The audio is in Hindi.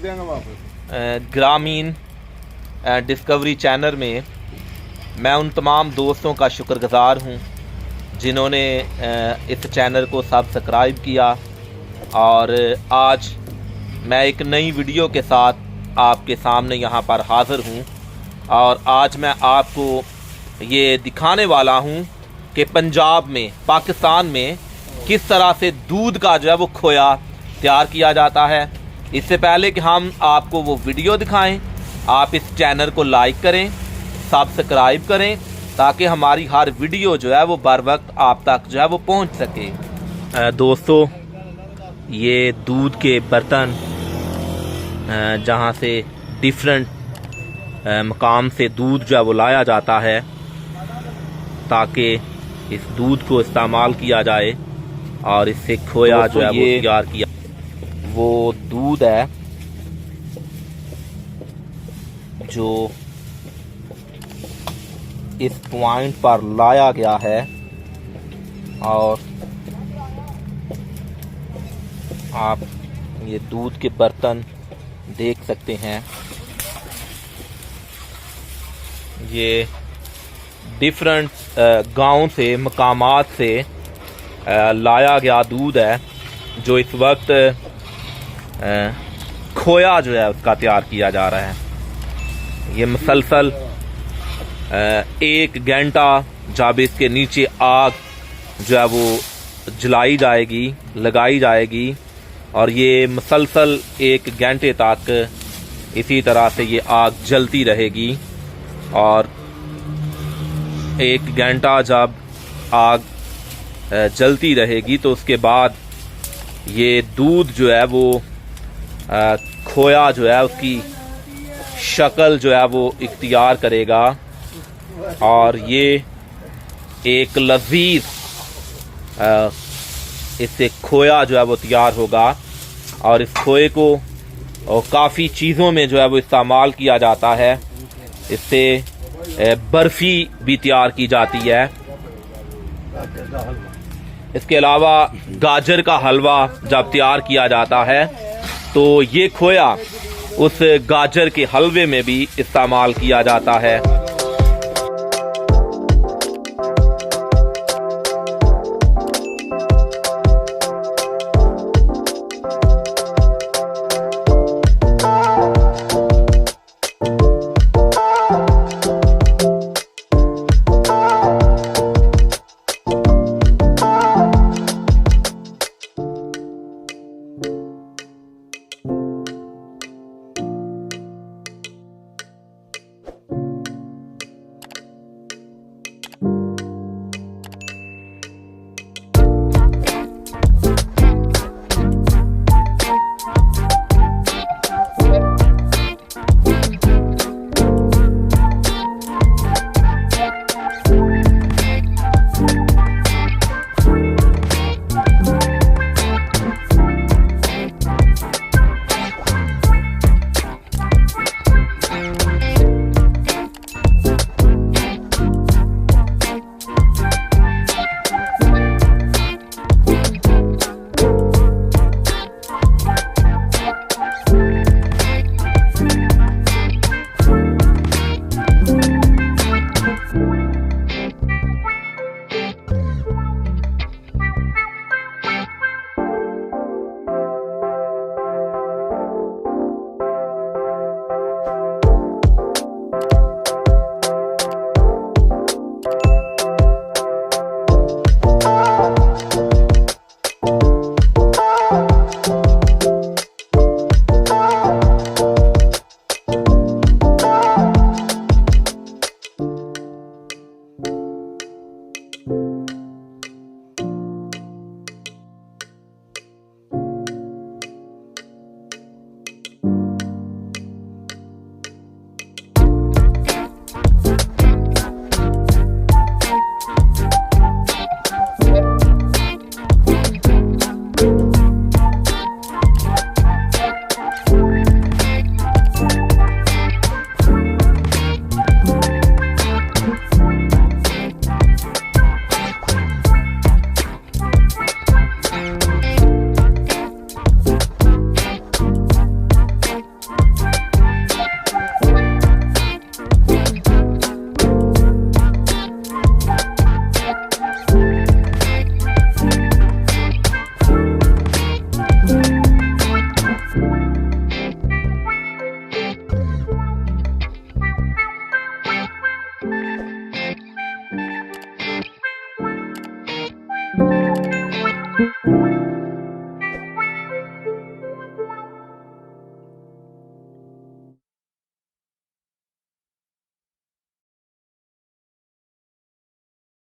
ग्रामीण डिस्कवरी चैनल में मैं उन तमाम दोस्तों का शुक्रगुज़ार हूँ जिन्होंने इस चैनल को सब्सक्राइब किया। और आज मैं एक नई वीडियो के साथ आपके सामने यहाँ पर हाज़िर हूँ। और आज मैं आपको ये दिखाने वाला हूँ कि पंजाब में, पाकिस्तान में किस तरह से दूध का जो है वो खोया तैयार किया जाता है। इससे पहले कि हम आपको वो वीडियो दिखाएं, आप इस चैनल को लाइक करें, सब्सक्राइब करें, ताकि हमारी हर वीडियो जो है वो बर वक्त आप तक जो है वो पहुंच सके। दोस्तों, ये दूध के बर्तन जहां से डिफरेंट मकाम से दूध जो है वो लाया जाता है ताकि इस दूध को इस्तेमाल किया जाए और इससे खोया जो है वो तैयार किया। वो दूध है जो इस पॉइंट पर लाया गया है और आप ये दूध के बर्तन देख सकते हैं। ये डिफरेंट गांव से, मकामात से लाया गया दूध है जो इस वक्त खोया जो है उसका तैयार किया जा रहा है। ये मुसलसल 1 घंटा जब इसके नीचे आग जो है वो जलाई जाएगी, लगाई जाएगी और ये मुसलसल 1 घंटे तक इसी तरह से ये आग जलती रहेगी। और 1 घंटा जब आग जलती रहेगी तो उसके बाद ये दूध जो है वो खोया जो है उसकी शक्ल जो है वो इख्तियार करेगा और ये एक लजीज इससे खोया जो है वो तैयार होगा। और इस खोए को काफ़ी चीज़ों में जो है वो इस्तेमाल किया जाता है। इससे बर्फ़ी भी तैयार की जाती है। इसके अलावा गाजर का हलवा जब तैयार किया जाता है तो ये खोया उस गाजर के हलवे में भी इस्तेमाल किया जाता है।